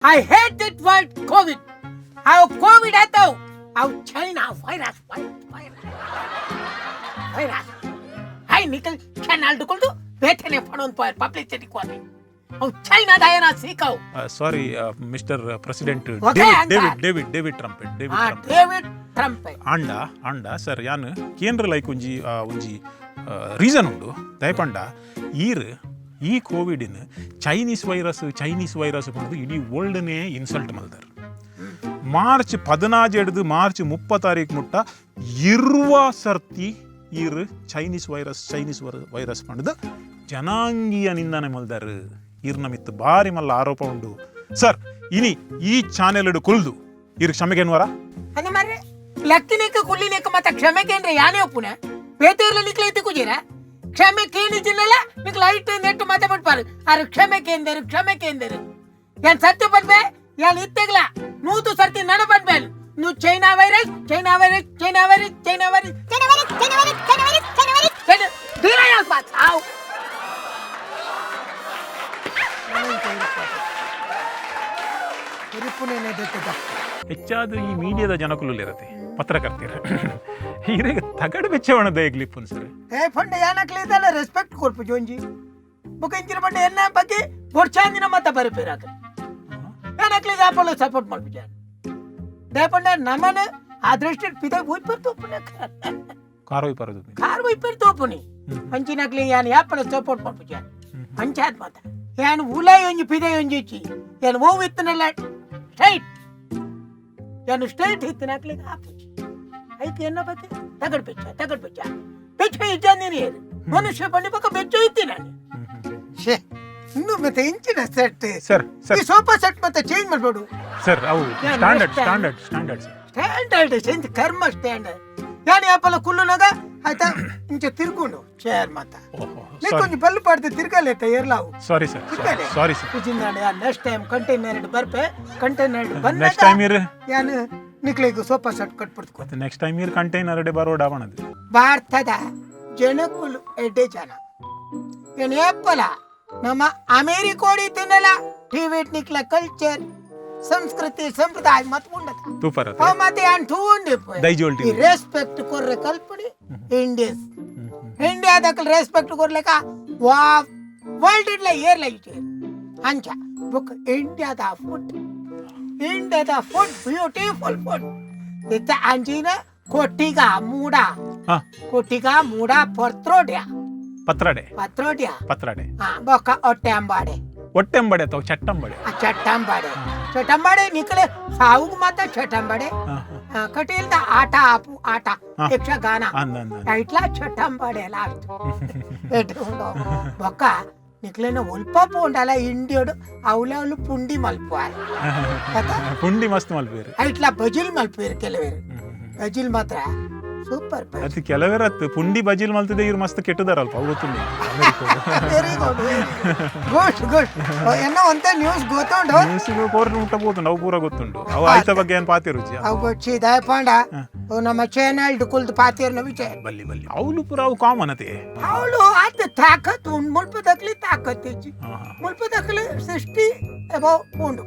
I hate that word COVID. How COVID आता हो. How China virus. हाय निकल channel ducal तो बैठे ने फड़ों पर पब्लिसिटी क्वानी. How China दायना सीखाओ. Sorry, Mr. President. David Trumpet. David Trumpet. Anda, sir, yan ಕೇಂದ್ರ ಲೈಕ್ ಒಂಜಿ ರೀಸನ್ ಉಂಡು ದಯಪಂಡ ಈ ಕೋವಿಡಿನ ಚೈನೀಸ್ ವೈರಸ್ ಬಂದು ಇಡೀ ವರ್ಲ್ಡ್ನೇ ಇನ್ಸಲ್ಟ್ ಮಲ್ದಾರ. ಮಾರ್ಚ್ 14 ಹಿಡಿದು ಮಾರ್ಚ್ 30 ಮುಟ್ಟ ಇರುವ ಸರ್ತಿ ಈರು ಚೈನೀಸ್ ವೈರಸ್ ಪಂಡದು ಜನಾಂಗೀಯ ನಿಂದನೆ ಮಲ್ದಾರ. ಈರ್ನ ಮಿತ್ತು ಬಾರಿ ಮಲ್ಲ ಆರೋಪ ಉಂಡು ಸರ್. ಇನಿ ಈ ಚಾನೆಲ್ ಕುಲ್ದು ಇರ್ ಕ್ಷಮೆಗೇನ್ವರ ಅದೇ ಮಾರ್ರೆ ಲಕ್ಕಿನೇಕ ಕುಳ್ಳಿನೇಕ ಮತ್ತೆ ಕ್ಷಮೆಗೇನ್ರೆ ಯಾನೇ ಒಪ್ಪುನ ಬೇತೆಯರ್ಲ ನಿಕ್ಲೈತಿ ಕುಜೀರ ಕ್ಷಮೆ ಕೇಳಿದಿಲ್ಲಲ್ಲ ನಿಕ್ ಲೈಟ್ ನೆಟ್ಟು ಮತ್ತೆ ಬಿಟ್ಪಾರು ಆರು ಕ್ಷಮೆ ಕೇಂದರು ಏನ್ ಸತ್ಯ ಪಡ್ಬೆ ಏನ್ ಇತ್ತೆಗ್ಲ ನೂತು ಸರ್ತಿ ನಡ ಪಡ್ಬೆ ನೀವು ಚೈನಾ ವೈರಸ್ ಹೆಚ್ಚಾದ ಈ ಮೀಡಿಯಾದ ಜನಕುಲಿರತ್ತೆ ಪತ್ರಕರ್ತರ ಹೀರೆಗೆ ತಗಡು ಬೆಚ್ಚವಣದ ಎಗ್ಲಿಪ್ಪನ್ ಸರ್ ಏ ಫಂಡ ಯಾನಕ್ಲೆ ಇದಲ್ಲ ರೆಸ್ಪೆಕ್ಟ್ ಕೊಡ್ಪು ಜೋಂಜಿ ಬುಕಂಚಿನ ಬಂಡ ಎನ್ನ ಬಗ್ಗೆ ಬೋರ್ಚಾಂದಿನ ಮತ ಬರಪೇರಾಕ ಯಾನಕ್ಲೆ ಆಪೋಲ ಸಪೋರ್ಟ್ ಮಾಡ್ಬಿಜ ದೇಪಂಡ ನಮನ ಅದೃಷ್ಟ ಪಿದ ಹೋಯ್ ಪರ್ತೋಪನ ಕಾರ್ ಹೋಯ್ ಪರ್ತೋಪನಿ ಅಂಚಿನಕ್ಲೆ ಯಾನ ಯಾಪಳ ಸಪೋರ್ಟ್ ಮಾಡ್ಬಿಜ ಪಂಚಾಯತ್ ಮತ ಯಾನ ಉಲಾಯ್ ಒಂಜಿ ಪಿದ ಒಂಜಿಚಿ ಯಾನ ಓ ವಿತ್ತನಲ್ಲ ಸ್ಟ್ರೈಟ್ ಯಾನು ಸ್ಟ್ರೈಟ್ ಹಿತ್ತನಕ್ಲೆ ಆಪು ಐತಿ ಎನ್ನ ಬಗ್ಗೆ ತಗಡ್ ಬೆಚ್ಚ ಇದ್ದಾನೆ ಮನುಷ್ಯ ಬನ್ನಿ ಪಕ್ಕ ಬೆಚ್ಚ ಇತ್ತಿ ನಾನು ಇನ್ನು ಮತ್ತೆ ಇಂಚಿನ ಸೆಟ್ ಸರ್ ಈ ಸೋಫಾ ಸೆಟ್ ಮತ್ತೆ ಚೇಂಜ್ ಮಾಡ್ಬೋಡು ಸರ್ ಅವು ಸ್ಟ್ಯಾಂಡರ್ಡ್ ಎಂತ ಕರ್ಮ ಸ್ಟ್ಯಾಂಡರ್ಡ್ ಯಾನಿ ಆಪಲ ಕುಲ್ಲುನಾಗ ಆಯ್ತಾ ಇಂಚ ತಿರ್ಕೊಂಡು ಚೇರ್ ಮಾತ ಕೊಂಚ ಬಲ್ಲು ಪಾಡ್ದೆ ತಿರ್ಗಲೇತ ಏರ್ಲಾವು sorry sir next time container ಬರ್ಪೆ ಕಂಟೈನರ್ ಬಂದ ನೆಕ್ಸ್ಟ್ ಟೈಮ್ ಇರ್ ಯಾನು ನಿಕ್ಲಿಗೂ ಸೋಫಾ ಸೆಟ್ ಕಟ್ಬಿಡ್ತು ನೆಕ್ಸ್ಟ್ ಟೈಮ್ ಇರ್ ಕಂಟೈನರ್ ಬರೋಡ ಅವನದು ಭಾರತದ ಜನಕ್ಕೂ ಎಡ್ಡೆ ಜನ ಏನು ಏಪಲ ನಮ್ಮ ಅಮೇರಿಕೋಡಿ ತಿನ್ನಲ್ಲ ಟಿವಿಟ್ ನಿಕ್ಲ ಕಲ್ಚರ್ ಸಂಸ್ಕೃತಿ ಸಂಪ್ರದಾಯ ಮತ್ ಉಂಡತ ತೂಪರ ಮತ್ತೆ ಯಾನ್ ತೂಂಡಿ ದೈಜಿವಲ್ಡ್ ರೆಸ್ಪೆಕ್ಟ್ ಕೊರ್ರೆ ಕಲ್ಪನಿ ಇಂಡಿಯಾದಕ್ಕೆ ರೆಸ್ಪೆಕ್ಟ್ ಕೊರ್ಲೆಕ ವಾ ವರ್ಲ್ಡ್ ಇಡ್ಲ ಏರ್ಲ ಇಟ್ಟೆ ಅಂಚ ಬುಕ್ ಇಂಡಿಯಾದ ಫುಡ್ ಬ್ಯೂಟಿಫುಲ್ ಫುಡ್ ಇತ್ತ ಅಂಚಿನ ಕೊಟ್ಟಿಗ ಮೂಡ ಪತ್ರೋಡ್ಯ ಬೊಕ್ಕ ಒಟ್ಟೆಂಬಡೆ ಅಥವಾ ಚಟ್ಟಂಬಡೆ ನಿಕಲೆ ಸಾವುಗ್ ಮಾತ ಚಟ್ಟಂಬಡೆ ಕಟೀಲ್ದ ಆಟ ಯಕ್ಷಗಾನ ಇಟ್ಲ ಚಟ್ಟಂಬಡೆ ಲಾಸ್ಟ್ ಬೊಕ್ಕ ನಿಕ್ಲೆನ ಒಲ್ಪ ಉಂಡಲ್ಲ ಇಂಡಿಯೋಡು ಅವಳು ಪುಂಡಿ ಪುಂಡಿ ಮಸ್ತ್ ಮಲ್ಪೇರು ಇಟ್ಲ ಬಜಿಲ್ ಮಲ್ಪೇರು ಕೆಲವೇರು ಬಜಿಲ್ ಮಾತ್ರ ಸೂಪರ್ ಅದು ಕೆಲವರ ಪುಂಡಿ ಬಜಿಲ್ ಮಲ್ತಿದೆ ಇವ್ರು ಮಸ್ತ್ ಕೆಟ್ಟದಾರಲ್ಪ ಗೊತ್ತಿಲ್ಲ ವೆರಿ ಗುಡ್ ಎನ್ನ ಒಂತ ನ್ಯೂಸ್ ಗೊತ್ತುಂಡು ಕೋರ್ಟ್ ಮುಟ್ಟ ಹೋಗುಂಡು ಅವು ಪೂರ ಗೊತ್ತುಂಡು ಅವು ಆಯ್ತ ಬಗ್ಗೆ ಏನ್ ಪಾತಿ ರುಚಿ ಅವು ಗೊಚ್ಚಿ ದಯಪಾಂಡ ನಮ್ಮ ಚಾನೆಲ್ ಕುಲ್ದು ಪಾತಿರ್ನ ವಿಚಾರ ಬಲ್ಲಿ ಅವಳು ಪೂರ ಅವು ಕಾಮನ್ ಅತೆ ಅವಳು ಆತ ತಾಕತ್ ಉಂಡು ಮುಲ್ಪ ದಕ್ಲಿ ತಾಕತ್ ಹೆಚ್ಚಿ ಮುಲ್ಪ ದಕ್ಲಿ 60 ಅಬೌವ್ ಉಂಡು